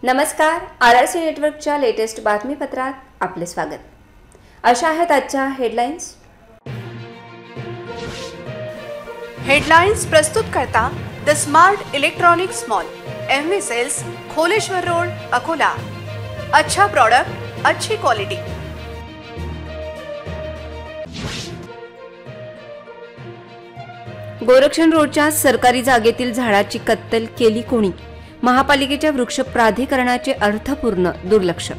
नमस्कार. RRC नेटवर्कच्या latest बातमीपत्रात आपले स्वागत. अशा आहेत आजच्या हेडलाईन्स. हेडलाइन्स प्रस्तुत करता the smart electronics mall, MV sales, Kholeshwar road, Akola. अच्छा प्रोडक्ट, अच्छी क्वालिटी. गोरक्षण रोडच्या सरकारी जागेतील झाडाची कत्तल केली कोणी? महापालिकेच्या वृक्ष प्राधिकरणाचे अर्थपूर्ण दुर्लक्ष.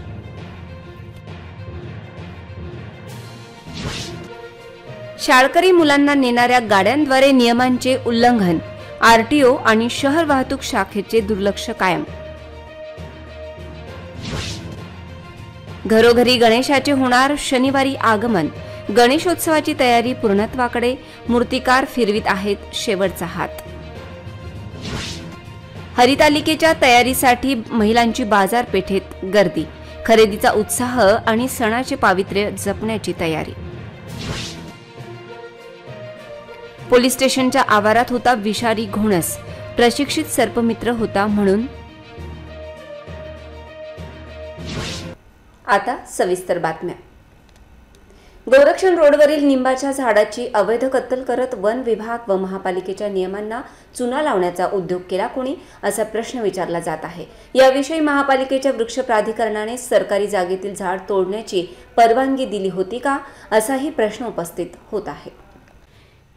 शाळकरी मुलांना नेणाऱ्या गाड्यांद्वारे नियमांचे उल्लंघन, RTO आणि शहर वाहतूक शाखेचे दुर्लक्ष कायम. घरोघरी गणेशाचे होणार शनिवारी आगमन. गणेशोत्सवाची तयारी पूर्णत्वाकडे, मूर्तिकार फिरवीत आहेत शेवटचा हात. हरितालिकेच्या तयारीसाठी महिलांची बाजारपेठेत गर्दी, खरेदीचा उत्साह आणि सणाचे पावित्र्य जपण्याची तयारी. पोलीस स्टेशनच्या आवारात होता विषारी घोणस, प्रशिक्षित सर्पमित्र होता म्हणून. आता सविस्तर बातम्या. गोरक्षण रोडवरील निंबाच्या झाडाची अवैध कत्तल करत वन विभाग व महापालिकेच्या नियमांना चुना लावण्याचा उद्योग केला कोणी, असा प्रश्न विचारला जात आहे. याविषयी महापालिकेच्या वृक्ष प्राधिकरणाने सरकारी जागेतील झाड तोडण्याची परवानगी दिली होती का, असाही प्रश्न उपस्थित होत आहे.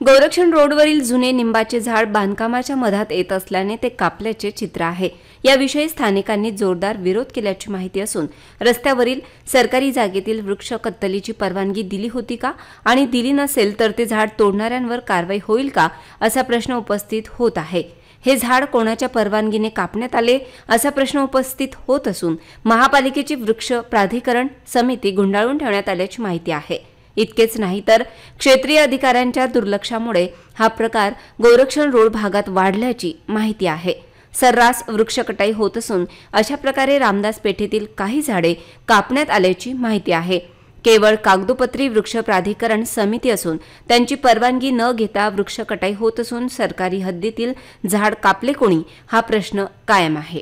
गोरक्षण रोडवरील जुने निंबाचे झाड बांधकामाच्या मधात येत असल्याने ते कापल्याचे चित्र आहे. याविषयी स्थानिकांनी जोरदार विरोध केल्याची माहिती असून रस्त्यावरील सरकारी जागेतील वृक्ष कत्तलीची परवानगी दिली होती का आणि दिली नसेल तर ते झाड तोडणाऱ्यांवर कारवाई होईल का, असा प्रश्न उपस्थित होत आहे. हे झाड कोणाच्या परवानगीने कापण्यात आले, असा प्रश्न उपस्थित होत असून महापालिकेची वृक्ष प्राधिकरण समिती गुंडाळून ठेवण्यात आल्याची माहिती आहे. इतकेच नाही तर क्षेत्रीय अधिकाऱ्यांच्या दुर्लक्षामुळे हा प्रकार गोरक्षण रोड भागात वाढल्याची माहिती आहे. सर्रास वृक्षकटाई होत असून अशा प्रकारे रामदास पेठेतील काही झाडे कापण्यात आल्याची माहिती आहे. केवळ कागदोपत्री वृक्ष प्राधिकरण समिती असून त्यांची परवानगी न घेता वृक्षकटाई होत असून सरकारी हद्दीतील झाड कापले कोणी, हा प्रश्न कायम आहे.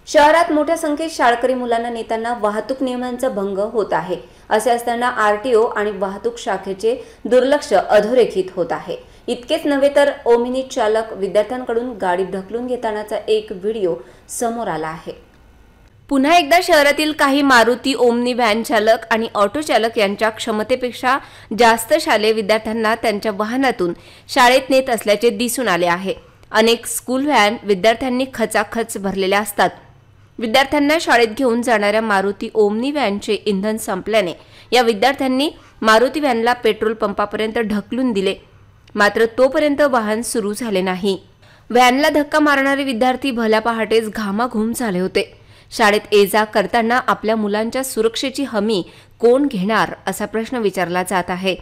शहरात मोठ्या संख्येत शाळकरी मुलांना नेताना वाहतूक नियमांचा भंग होत आहे. असे असताना RTO आणि वाहतूक शाखेचे दुर्लक्ष अधोरेखित होत आहे. इतकेच नव्हे तर ओमिनी चालक विद्यार्थ्यांकडून गाडी ढकलून घेतानाचा एक व्हिडिओ समोर आला आहे. पुन्हा एकदा शहरातील काही मारुती ओमनी व्हॅन चालक आणि ऑटो चालक यांच्या क्षमतेपेक्षा जास्त शालेय विद्यार्थ्यांना त्यांच्या वाहनातून शाळेत नेत असल्याचे दिसून आले आहे. अनेक स्कूल व्हॅन विद्यार्थ्यांनी खचाखच भरलेल्या असतात. विद्यार्थ्यांना शाळेत घेऊन जाणाऱ्या मारुती ओमनी व्हॅनचे इंधन संपल्याने या विद्यार्थ्यांनी मारुती व्हॅनला पेट्रोल पंपापर्यंत ढकलून दिले. मात्र तोपर्यंत वाहन सुरू झाले नाही. व्हॅनला धक्का मारणारे विद्यार्थी भल्या पहाटेच घामाघूम झाले होते. शाळेत ये जा करताना आपल्या मुलांच्या सुरक्षेची हमी कोण घेणार, असा प्रश्न विचारला जात आहे.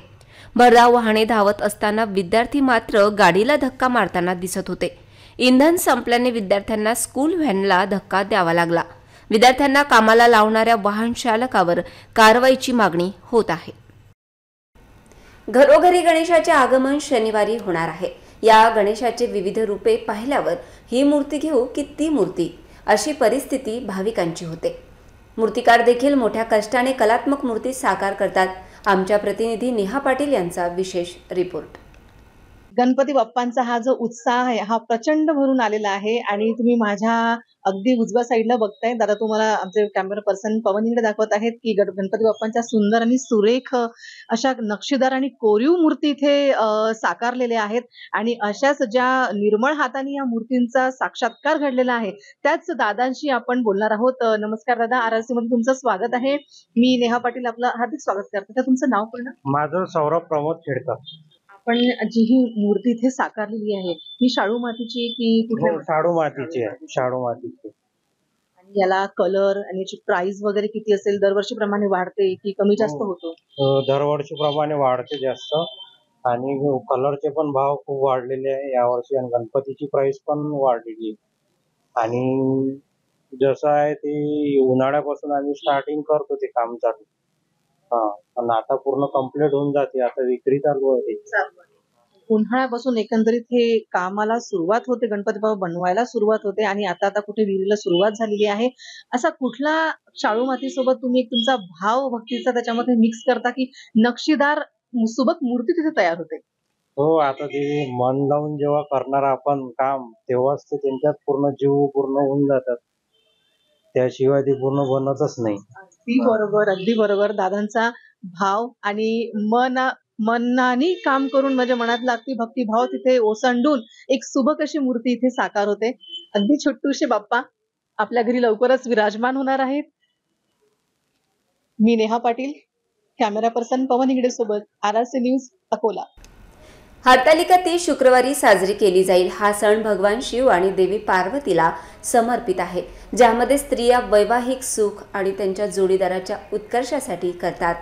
भरधाव वाहने धावत असताना विद्यार्थी मात्र गाडीला धक्का मारताना दिसत होते. इंधन संपल्याने विद्यार्थ्यांना स्कूल व्हॅनला धक्का द्यावा लागला. विद्यार्थ्यांना कामाला लावणाऱ्या वाहन चालकावर कारवाईची मागणी होत आहे. घरोघरी गणेशाचे आगमन शनिवारी होणार आहे. या गणेशाचे विविध रूपे पाहिल्यावर ही मूर्ती घेऊ की ती मूर्ती, अशी परिस्थिती भाविकांची होते. मूर्तिकार देखील मोठ्या कष्टाने कलात्मक मूर्ती साकार करतात. आमच्या प्रतिनिधी नेहा पाटील यांचा विशेष रिपोर्ट. गणपती बाप्पांचा हा जो उत्साह आहे हा प्रचंड भरून आलेला आहे आणि तुम्ही माझ्या अगदी उजव्या साईडला बघताय. दादा तुम्हाला आमचे कॅमेरा पर्सन पवन इकडे दाखवत आहेत की गणपती बाप्पांच्या सुंदर आणि सुरेख अशा नक्षीदार आणि कोरीव मूर्ती इथे साकारलेल्या आहेत आणि अशाच ज्या निर्मळ हाताने या मूर्तींचा साक्षात्कार घडलेला आहे त्याच दादांशी आपण बोलणार आहोत. नमस्कार दादा, RRC मध्ये तुमचं स्वागत आहे. मी नेहा पाटील आपलं हार्दिक स्वागत करते. तर तुमचं नाव पूर्ण? माझं सौरभ प्रमोद खेडकर. पण जी ही मूर्ती इथे साकारलेली आहे ही शाडू मातीची की कुठल्या? शाडू मातीची आहे. शाडू मातीची. आणि याला कलर आणि याची प्राइस वगैरे किती असेल? दरवर्षीप्रमाणे वाढते की कमी जास्त होतो? दरवर्षीप्रमाणे वाढते जास्त आणि कलरचे पण भाव खूप वाढलेले आहे यावर्षी आणि गणपतीची प्राइस पण वाढलेली आहे. आणि जसं आहे ते उन्हाळ्यापासून आम्ही स्टार्टिंग करतो ते काम चालू. पण आता पूर्ण कंप्लीट होऊन जाते. आता विक्री चालू आहे. उन्हाळ्यापासून एकंदरीत हे कामाला सुरुवात होते, गणपती बाप्पा बनवायला सुरुवात होते आणि आता आता कुठे विहिरीला सुरुवात झालेली आहे. असा कुठला शाडू मातीसोबत तुम्ही एक तुमचा भाव भक्तीचा त्याच्यामध्ये मिक्स करता की नक्षीदार सुबक मूर्ती तिथे तयार होते? हो, आता ते मन लावून जेव्हा करणार आपण काम, तेव्हाच ते त्यांच्यात पूर्ण जीव पूर्ण होऊन जातात. त्याशिवाय ते पूर्ण बनतच नाही. अगदी बरोबर, अगदी बरोबर. दादांचा भाव आणि मनाने काम करून म्हणजे मनातला अगदी भक्तिभाव तिथे ओसंडून एक सुबक अशी मूर्ती इथे साकार होते. अगदी छोटूशे बाप्पा आपल्या घरी लवकरच विराजमान होणार आहेत. मी नेहा पाटील, कॅमेरा पर्सन पवन हिगडे सोबत RRC न्यूज अकोला. हरतालिका तीज शुक्रवारी साजरी केली जाईल. हा सण भगवान शिव आणि देवी पार्वतीला समर्पित आहे, ज्यामध्ये स्त्रिया वैवाहिक सुख आणि त्यांच्या जोडीदाराच्या उत्कर्षासाठी करतात.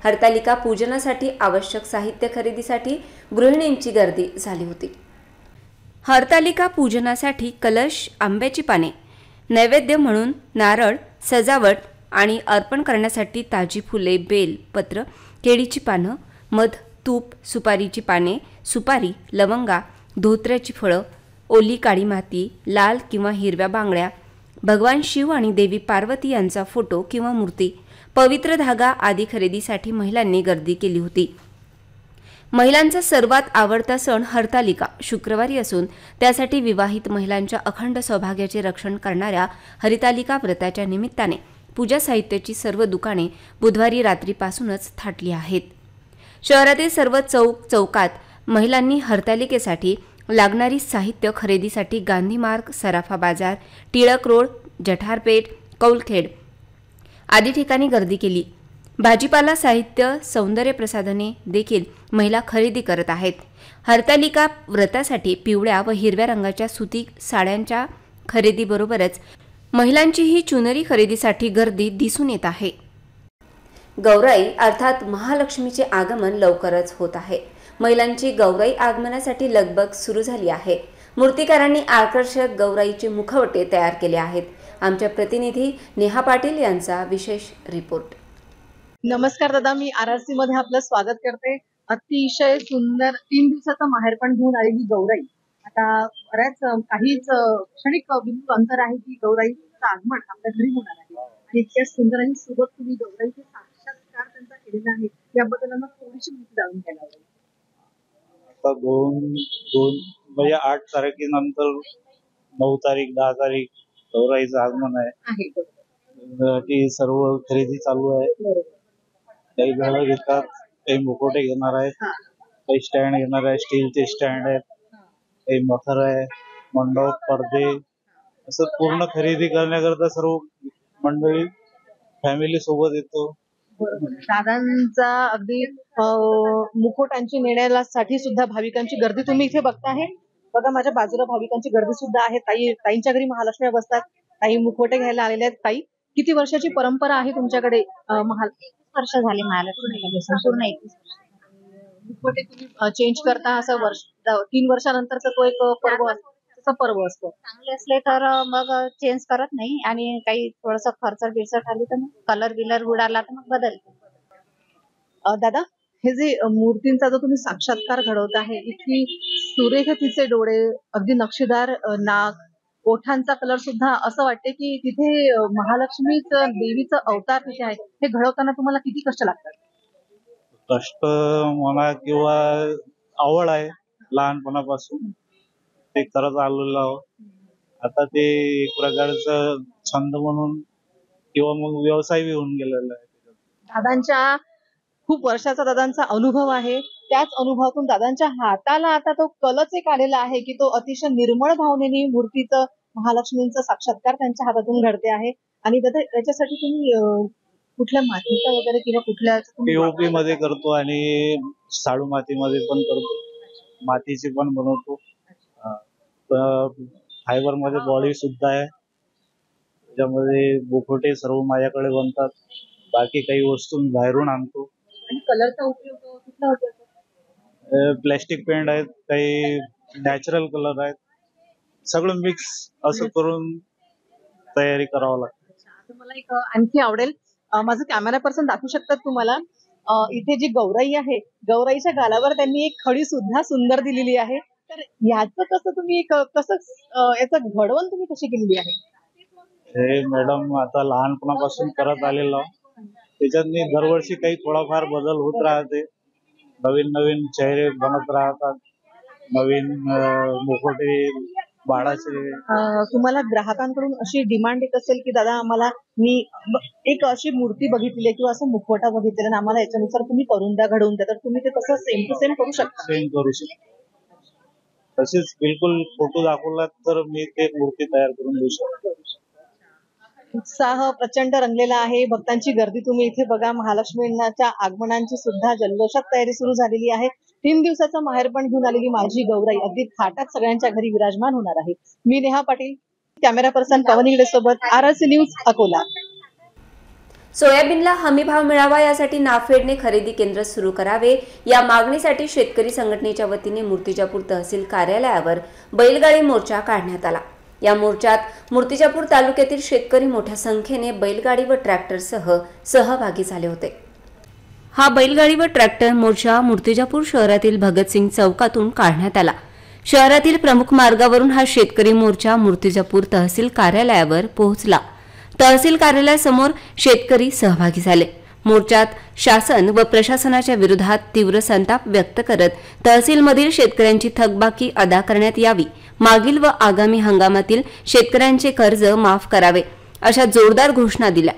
हरतालिका पूजनासाठी आवश्यक साहित्य खरेदीसाठी गृहिणींची गर्दी झाली होती. हरतालिका पूजनासाठी कलश, आंब्याची पाने, नैवेद्य म्हणून नारळ, सजावट आणि अर्पण करण्यासाठी ताजी फुले, बेल पत्र, केळीची पानं, मध, तूप, सुपारीची पाने, सुपारी, लवंगा, धोत्र्याची फळं, ओली काळी माती, लाल किंवा हिरव्या बांगड्या, भगवान शिव आणि देवी पार्वती यांचा फोटो किंवा मूर्ती, पवित्र धागा आदी खरेदीसाठी महिलांनी गर्दी केली होती. महिलांचा सर्वात आवडता सण हरतालिका शुक्रवारी असून त्यासाठी विवाहित महिलांच्या अखंड सौभाग्याचे रक्षण करणाऱ्या हरितालिका व्रताच्या निमित्ताने पूजा साहित्याची सर्व दुकाने बुधवारी रात्रीपासूनच थाटली आहेत. शहरातील सर्व चौकात महिलांनी हरतालिकेसाठी लागणारी साहित्य खरेदीसाठी गांधी मार्ग, सराफा बाजार, टिळक रोड, जठारपेठ, कौलखेड आदी ठिकाणी गर्दी केली. भाजीपाला, साहित्य, सौंदर्य प्रसाधने देखील महिला खरेदी करत आहेत. हरतालिका व्रतासाठी पिवळ्या व हिरव्या रंगाच्या सुती साड्यांच्या खरेदीबरोबरच महिलांचीही चुनरी खरेदीसाठी गर्दी दिसून येत आहे. गौराई अर्थात महालक्ष्मीचे आगमन लवकरच होत आहे. महिलांची गौराई आगमनासाठी लगबग सुरू झाली आहे. मूर्तिकारांनी आकर्षक गौराईचे मुखवटे तयार केले आहेत. आमच्या प्रतिनिधी नेहा पाटील यांचा विशेष रिपोर्ट. नमस्कार दादा, मी RRC मध्ये आपलं स्वागत करते. अतिशय सुंदर 3 दिवसाचं माहेरपण घेऊन आलेली गौराई आता बऱ्याच काहीच क्षणिक बिंदू अंतर आहे की गौराईचं आगमन आपल्या घरी होणार आहे. आणि इतक्या सुंदर आणि सुबक तुम्ही गौराईचे साक्षात्कार त्यांचा केलेला आहे, याबद्दल मला थोडीशी माहिती जाणून घ्यायला आवडेल. आता दोन म्हणजे 8 तारखेनंतर 9 तारीख 10 तारीख गौराईचं आगमन आहे. ती सर्व खरेदी चालू आहे. काही घरं घेतात, काही मुखवटे घेणार आहेत, काही स्टँड घेणार आहे, स्टीलचे स्टँड आहेत, काही मखर आहे, मंडप, पडदे, असं पूर्ण खरेदी करण्याकरता सर्व मंडळी फॅमिली सोबत येतो. दादांचा अगदी मुखवटांची नेण्यासाठी सुद्धा भाविकांची गर्दी तुम्ही इथे बघताय. बघा माझ्या बाजूला भाविकांची गर्दी सुद्धा आहे. ताईंच्या घरी महालक्ष्मी बसतात. ताई मुखवटे घ्यायला आलेल्या आहेत. ताई, किती वर्षाची परंपरा आहे तुमच्याकडे? 21 वर्ष झाली महालक्ष्मीला बसून, पूर्ण 21 वर्ष. मुखवटे तुम्ही चेंज करता असं 3 वर्षानंतरचा तो एक पर्व असतो. चांगले असले तर मग चेंज करत नाही, आणि काही थोडस खर्च बिरसट आली तर मग कलर बिलर उडाला तर मग बदलते. दादा, हे जे मूर्तींचा जो तुम्ही साक्षात्कार घडवत आहे, इतकी सुरेख तिचे डोळे, अगदी नक्षीदार नाक, ओठांचा कलर सुद्धा, असं वाटते की तिथे महालक्ष्मीचं देवीचं अवतार तिथे आहे. हे घडवताना तुम्हाला किती कष्ट लागतात? कष्ट म्हणा किंवा आवड आहे लहानपणापासून, ते करत आलेलो आहोत. आता ते एक प्रकारचं छंद म्हणून किंवा मग व्यवसाय बी होऊन गेलेला आहे. दादांच्या खूप वर्षाचा दादांचा अनुभव आहे. त्याच अनुभवातून दादांच्या हाताला आता तो कलच एक आलेला आहे की तो अतिशय निर्मळ भावनेने मूर्तीचं, महालक्ष्मींचं साक्षात्कार त्यांच्या हातातून घडते आहे. आणि दादा, याच्यासाठी तुम्ही कुठल्या मातीचा वगैरे किंवा कुठल्या POP मध्ये करतो आणि शाडू मातीमध्ये पण करतो, मातीचे पण बनवतो. फायबर मध्ये बॉडी सुद्धा आहे. त्याच्यामध्ये मुखवटे सर्व माझ्याकडे बनतात. बाकी काही वस्तू मी बाहेरून आणतो. आणि कलरचा उपयोग कुठला होतो? प्लॅस्टिक पेंट आहेत, काही नॅचरल कलर आहेत, सगळं मिक्स असं करून तयारी करावं लागतं. आता मला एक आणखी आवडेल, माझं कॅमेरा पर्सन दाखवू शकतात तुम्हाला. इथे जी गौराई आहे, गौराईच्या गालावर त्यांनी एक खडी सुद्धा सुंदर दिलेली आहे. तर याचं कसं तुम्ही याचं घडवण तुम्ही कशी केलेली आहे? हे मॅडम आता लहानपणापासून करत आलेलो, त्याच्यात मी दरवर्षी काही थोडाफार बदल होत राहते. नवीन नवीन चेहरे बनत राहतात, नवीन मुखवटे बाळाचे. तुम्हाला ग्राहकांकडून अशी डिमांड येत असेल की दादा आम्हाला एक अशी मूर्ती बघितली किंवा असं मुखवटा बघितलेला आणि आम्हाला याच्यानुसार तुम्ही करून द्या, घडवून द्या, तर तुम्ही ते तसं सेम टू सेम करू शकता? सेम करू शकतो. तसेच बिलकुल फोटो दाखवला तर मी ते मूर्ती तयार करून देऊ शकतो. उत्साह प्रचंड रंगलेला आहे. भक्तांची गर्दी तुम्ही इथे बघा. महालक्ष्मीच्या आगमनाची सुद्धा जल्लोषात तयारी सुरू झालेली आहे. 3 दिवसाचं माहेरपण घेऊन आलेली माझी गौराई अगदी थाटात सगळ्यांच्या घरी विराजमान होणार आहे. मी नेहा पाटील, कॅमेरा पर्सन पवन इंगळे सोबत, RRC न्यूज, अकोला. सोयाबीनला हमी भाव मिळावा यासाठी नाफेडने खरेदी केंद्र सुरू करावे या मागणीसाठी शेतकरी संघटनेच्या वतीने मूर्तिजापूर तहसील कार्यालयावर बैलगाडी मोर्चा काढण्यात आला. या मोर्चात मूर्तिजापूर तालुक्यातील शेतकरी मोठ्या संख्येने बैलगाडी व ट्रॅक्टरसह सहभागी झाले होते. हा बैलगाडी व ट्रॅक्टर मोर्चा मूर्तिजापूर शहरातील भगतसिंग चौकातून काढण्यात आला. शहरातील प्रमुख मार्गावरून हा शेतकरी मोर्चा मूर्तिजापूर तहसील कार्यालयावर पोहोचला. तहसील कार्यालयासमोर शेतकरी सहभागी झाले. मोर्चात शासन व प्रशासनाच्या विरोधात तीव्र संताप व्यक्त करत तहसीलमधील शेतकऱ्यांची थकबाकी अदा करण्यात यावी, मागील व आगामी हंगामातील शेतकऱ्यांचे कर्ज माफ करावे अशा जोरदार घोषणा दिल्या.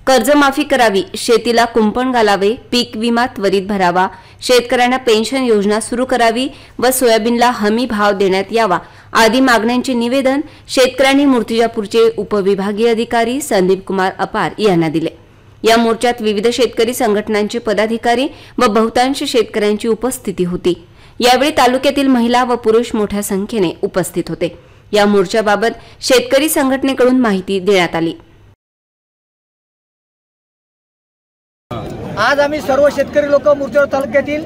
कर्जमाफी करावी, शेतीला कुंपण घालावे, पीक विमा त्वरित भरावा, शेतकऱ्यांना पेन्शन योजना सुरू करावी व सोयाबीनला हमी भाव देण्यात यावा आदी मागण्यांचे निवेदन शेतकऱ्यांनी मूर्तिजापूरचे उपविभागीय अधिकारी संदीप कुमार अपार यांना दिले. या मोर्चात विविध शेतकरी संघटनांचे पदाधिकारी व बहुतांश शेतकऱ्यांची उपस्थिती होती. यावेळी तालुक्यातील महिला व पुरुष मोठ्या संख्येने उपस्थित होते. या मोर्चाबाबत शेतकरी संघटनेकडून माहिती देण्यात आली. आज आम्ही सर्व शेतकरी लोक मूर्तिजापूर तालुक्यातील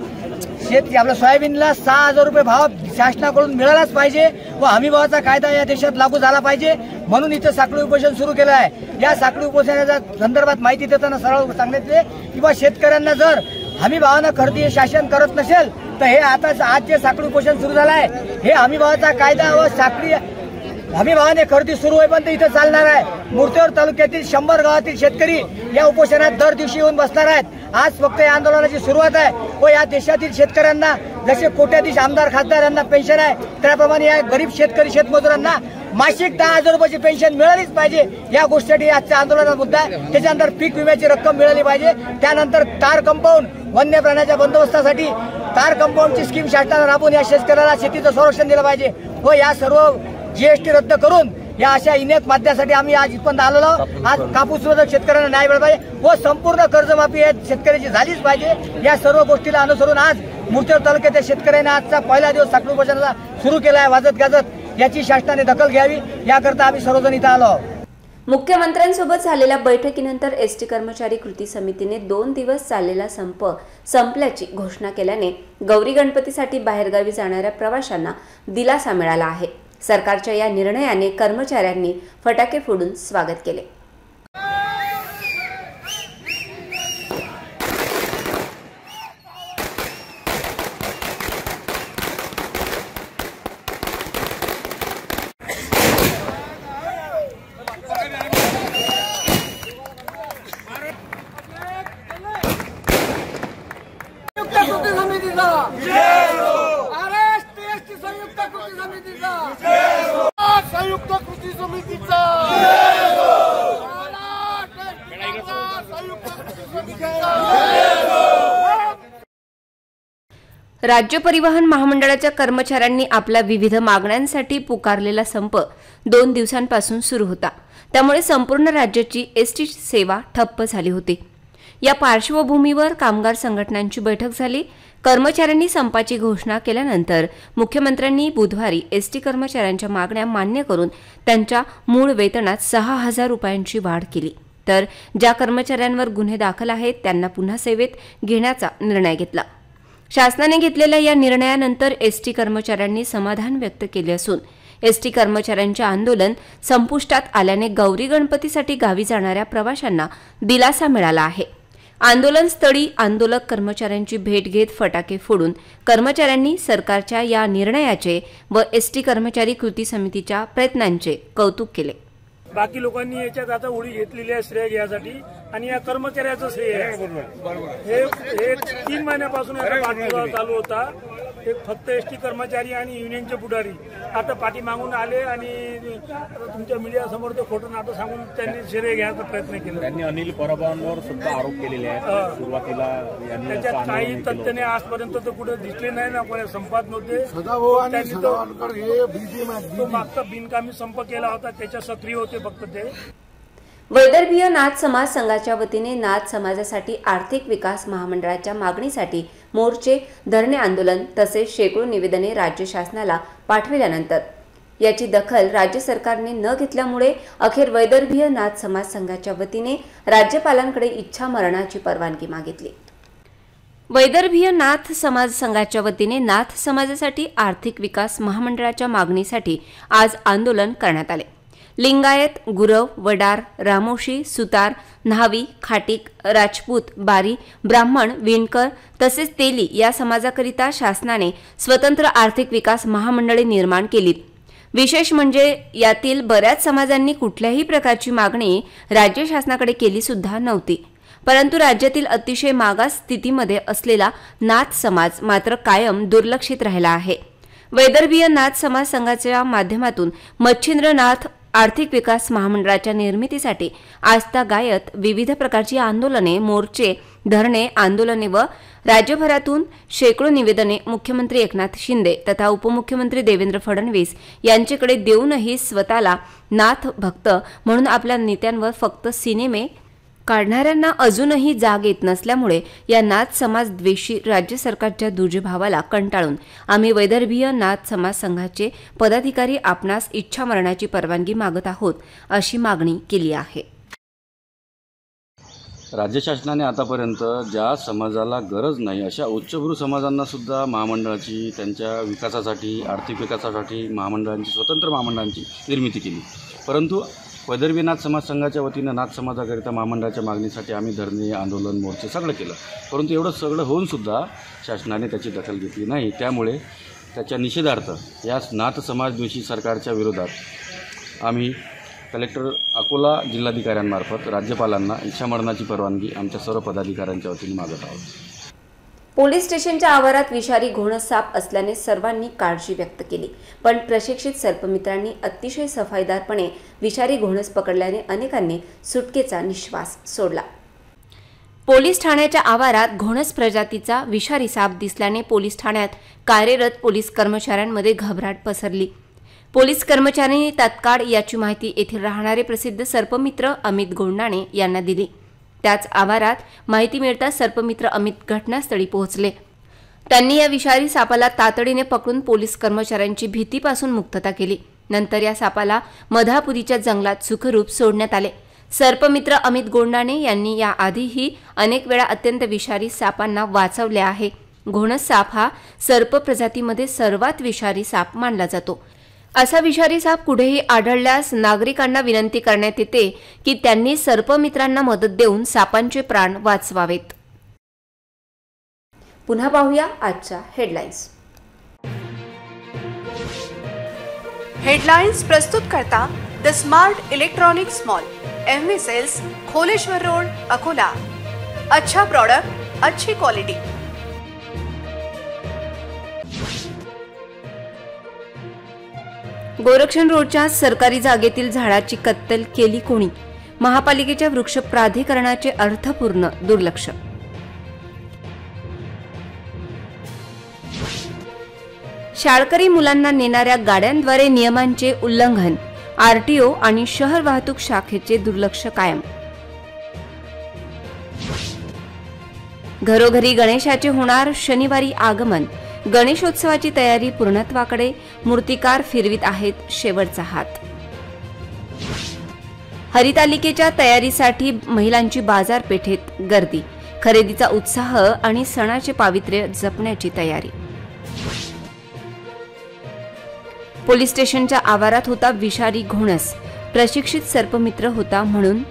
आपल्या सोयाबीनला 6,000 रुपये भाव शासनाकडून मिळालाच पाहिजे व हमी भावाचा कायदा या देशात लागू झाला पाहिजे म्हणून इथं साखळी उपोषण सुरू केलं आहे. या साखळी उपोषणाच्या संदर्भात माहिती देताना सरळ सांगितले की बा शेतकऱ्यांना जर हमी भावानं खरेदी शासन करत नसेल तर हे आता आज जे साखळी उपोषण सुरू झालं आहे हे हमी भावाचा कायदा व साखळी हमी भावाने खरेदी सुरू होईपर्यंत इथं चालणार आहे. मूर्तिजापूर तालुक्यातील 100 गावातील शेतकरी या उपोषणात दर दिवशी येऊन बसणार आहेत. आज फक्त या आंदोलनाची सुरुवात आहे व या देशातील शेतकऱ्यांना जसे कोट्याधीश आमदार खासदार यांना पेन्शन आहे त्याप्रमाणे या गरीब शेतकरी शेतमजुरांना मासिक 10,000 रुपयाची पेन्शन मिळालीच पाहिजे. या गोष्टीसाठी आजच्या आंदोलनाचा मुद्दा आहे. त्याच्यानंतर पीक विम्याची रक्कम मिळाली पाहिजे. त्यानंतर तार कंपाऊंड वन्य प्राण्याच्या बंदोबस्तासाठी तार कंपाऊंडची स्कीम शासनाने राबवून या शेतकऱ्याला शेतीचं संरक्षण दिलं पाहिजे व या सर्व GST रद्द करून या अशा इनेक माध्यमासाठी आम्ही आज इथपर्यंत आलेलो. आज कापूस शेतकऱ्यांना न्याय मिळाला पाहिजे व संपूर्ण कर्जमाफी शेतकऱ्याची झालीच पाहिजे. या सर्व गोष्टीला अनुसरून आज मूर्तिजापूर तालुक्याच्या शेतकऱ्यांना आजचा पहिला दिवस साखळी उपोषणाचा सुरू केला आहे वाजत गाजत. याची शासनाने दखल घ्यावी याकरता आम्ही सर्वजण इथं आलो. मुख्यमंत्र्यांसोबत झालेल्या बैठकीनंतर एसटी कर्मचारी कृती समितीने 2 दिवस चाललेला संप संपल्याची घोषणा केल्याने गौरी गणपतीसाठी बाहेरगावी जाणाऱ्या प्रवाशांना दिलासा मिळाला आहे. सरकारच्या या निर्णयाने कर्मचाऱ्यांनी फटाके फोडून स्वागत केले. संयुक्त कृती समितीचा राज्य परिवहन महामंडळाच्या कर्मचाऱ्यांनी आपल्या विविध मागण्यांसाठी पुकारलेला संप 2 दिवसांपासून सुरू होता. त्यामुळे संपूर्ण राज्याची एसटी सेवा ठप्प झाली होती. या पार्श्वभूमीवर कामगार संघटनांची बैठक झाली. कर्मचाऱ्यांनी संपाची घोषणा केल्यानंतर मुख्यमंत्र्यांनी बुधवारी एसटी कर्मचाऱ्यांच्या मागण्या मान्य करून त्यांच्या मूळ वेतनात 6,000 रुपयांची वाढ केली. तर ज्या कर्मचाऱ्यांवर गुन्हे दाखल आहेत त्यांना पुन्हा सेवेत घेण्याचा निर्णय घेतला. शासनाने घेतलेल्या या निर्णयानंतर एसटी कर्मचाऱ्यांनी समाधान व्यक्त केले असून एसटी कर्मचाऱ्यांचे आंदोलन संपुष्टात आल्याने गौरी गणपतीसाठी गावी जाणाऱ्या प्रवाशांना दिलासा मिळाला आहे. आंदोलनस्थळी आंदोलक कर्मचाऱ्यांची भेट घेत फटाके फोडून कर्मचाऱ्यांनी सरकारच्या या निर्णयाचे व एसटी कर्मचारी कृती समितीच्या प्रयत्नांचे कौतुक केले। बाकी लोकांनी याच्यात आता उडी घेतलेली आहे श्रेय घ्यायसाठी आणि या कर्मचाऱ्याचं श्रेय आहे। हे 3 महिन्यापासून पाठपुरावा चालू होता। एक फक्त एसटी कर्मचारी आणि युनियनचे पुढारी आता पाठीमागून आले आणि तुमच्या मीडिया समोर ते खोटं नाटं सांगून त्यांनी श्रेय घ्यायचा प्रयत्न केला। त्यांनी अनिल परबांवर सुद्धा आरोप केलेले आहेत। सुरुवातीला त्याच्यात काही तथ्य आजपर्यंत तर कुठे दिसले नाही ना, कोणा संपात नव्हते। तो मागचा बिनकामी संप केला होता, त्याच्या सक्रिय होते फक्त ते। वैदर्भीय नाथ समाज संघाच्या वतीने नाथ समाजासाठी आर्थिक विकास महामंडळाच्या मागणीसाठी मोर्चे, धरणे आंदोलन तसेच शेकडो निवेदने राज्य शासनाला पाठविल्यानंतर याची दखल राज्य सरकारने न घेतल्यामुळे अखेर वैदर्भीय नाथ समाज संघाच्या वतीने राज्यपालांकडे इच्छा मरणाची परवानगी मागितली। वैदर्भीय नाथ समाज संघाच्या वतीने नाथ समाजासाठी आर्थिक विकास महामंडळाच्या मागणीसाठी आज आंदोलन करण्यात आले। लिंगायत, गुरव, वडार, रामोशी, सुतार, न्हावी, खाटीक, राजपूत, बारी, ब्राह्मण, विणकर तसेच तेली या समाजाकरिता शासनाने स्वतंत्र आर्थिक विकास महामंडळे निर्माण केलीत। विशेष म्हणजे यातील बऱ्याच समाजांनी कुठल्याही प्रकारची मागणी राज्य शासनाकडे केली सुद्धा नव्हती, परंतु राज्यातील अतिशय मागास स्थितीमध्ये असलेला नाथ समाज मात्र कायम दुर्लक्षित राहिला आहे। वैदर्भीय नाथ समाज संघाच्या माध्यमातून मच्छिंद्रनाथ आर्थिक विकास महामंडळाच्या निर्मितीसाठी आजतागायत विविध प्रकारची आंदोलने, मोर्चे, धरणे, आंदोलने व राज्यभरातून शेकडो निवेदने मुख्यमंत्री एकनाथ शिंदे तथा उपमुख्यमंत्री देवेंद्र फडणवीस यांच्याकडे देऊनही स्वतःला नाथ भक्त म्हणून आपल्या नेत्यांवर फक्त सिनेमे काढणाऱ्यांना अजूनही जाग येत नसल्यामुळे या नाथ समाज द्वेषी राज्य सरकारच्या दुर्जभावाला कंटाळून आम्ही वैदर्भीय नाथ समाज संघाचे पदाधिकारी आपणास इच्छा मरणाची परवानगी मागत आहोत अशी मागणी केली आहे। राज्य शासनाने आतापर्यंत ज्या समाजाला गरज नाही अशा उच्चभ्रू समाजांना सुद्धा महामंडळाची त्यांच्या विकासासाठी, आर्थिक विकासासाठी महामंडळांची, स्वतंत्र महामंडळांची निर्मिती केली। परंतु वैदर्भीय नाथ समाज संघाच्या वतीनं नाथ समाजाकरिता महामंडळाच्या मागणीसाठी आम्ही धरणे, आंदोलन, मोर्चे सगळं केलं, परंतु एवढं सगळं होऊन सुद्धा शासनाने त्याची दखल घेतली नाही। त्यामुळे त्याच्या निषेधार्थ या नाथ समाजद्वेषी सरकारच्या विरोधात आम्ही कलेक्टर अकोला जिल्हाधिकाऱ्यांमार्फत राज्यपालांना इच्छामरणाची परवानगी आमच्या सर्व पदाधिकाऱ्यांच्या वतीने मागत आहोत। पोलीस स्टेशनच्या आवारात विषारी घोणस साप असल्याने सर्वांनी काळजी व्यक्त केली, पण प्रशिक्षित सर्पमित्रांनी अतिशय सफाईदारपणे विषारी घोणस पकडल्याने अनेकांनी सुटकेचा निश्वास सोडला। पोलीस ठाण्याच्या आवारात घोणस प्रजातीचा विषारी साप दिसल्याने पोलीस ठाण्यात कार्यरत पोलीस कर्मचाऱ्यांमध्ये घबराट पसरली। पोलीस कर्मचाऱ्यांनी तात्काळ याची माहिती येथील राहणारे प्रसिद्ध सर्पमित्र अमित गोंडाणे यांना दिली। त्याच आवारात माहिती मिळताच सर्पमित्र अमित घटनास्थळी पोहोचले। त्यांनी या विषारी सापाला तातडीने पकडून पोलीस कर्मचाऱ्यांची भीतीपासून मुक्तता केली। नंतर या सापाला मधापुरीच्या जंगलात सुखरूप सोडण्यात आले। सर्पमित्र अमित गोंडाणे यांनी या आधीही अनेक वेळा अत्यंत विषारी सापांना वाचवले आहे। घोणस साप हा सर्प प्रजातीमध्ये सर्वात विषारी साप मानला जातो। असा विषारी साप कुठेही आढळल्यास नागरिकांना विनंती करण्यात येते की त्यांनी सर्पमित्रांना मदत देऊन सापांचे प्राण वाचवावेत। पुन्हा पाहूया आजच्या हेडलाईन्स। हेडलाइंस प्रस्तुत करता the smart electronics mall, MV sales, Kholeshwar road, Akola. अच्छा प्रोडक्ट, अच्छी क्वालिटी। गोरक्षण रोडच्या सरकारी जागेतील झाडाची कत्तल केली कोणी? महापालिकेच्या वृक्ष प्राधिकरणाचे अर्थपूर्ण दुर्लक्ष। शाळकरी मुलांना नेणाऱ्या गाड्यांद्वारे नियमांचे उल्लंघन, RTO आणि शहर वाहतूक शाखेचे दुर्लक्ष कायम। घरोघरी गणेशाचे होणार शनिवारी आगमन, गणेशोत्सवाची तयारी पूर्णत्वाकडे, मूर्तिकार फिरवित आहेत शेवटचा हात। हरितालिकेच्या तयारीसाठी महिलांची बाजारपेठेत गर्दी, खरेदीचा उत्साह आणि सणाचे पावित्र्य जपण्याची तयारी। पोलीस स्टेशनच्या आवारात होता विषारी घोणस, प्रशिक्षित सर्पमित्र होता म्हणून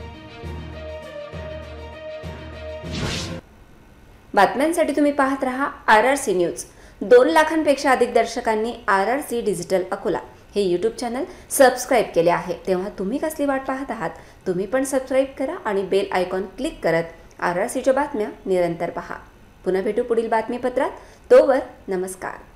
बातम्यांसाठी तुम्ही पाहत रहा RRC न्यूज। 2 लाखांपेक्षा अधिक दर्शकांनी RRC डिजिटल अकोला हे यूट्यूब चॅनल सबस्क्राईब केले आहे, तेव्हा तुम्ही कसली वाट पाहत आहात? तुम्ही पण सबस्क्राईब करा आणि बेल आयकॉन क्लिक करत RRCच्या बातम्या निरंतर पहा। पुन्हा भेटू पुढील बातमीपत्रात, तोवर नमस्कार।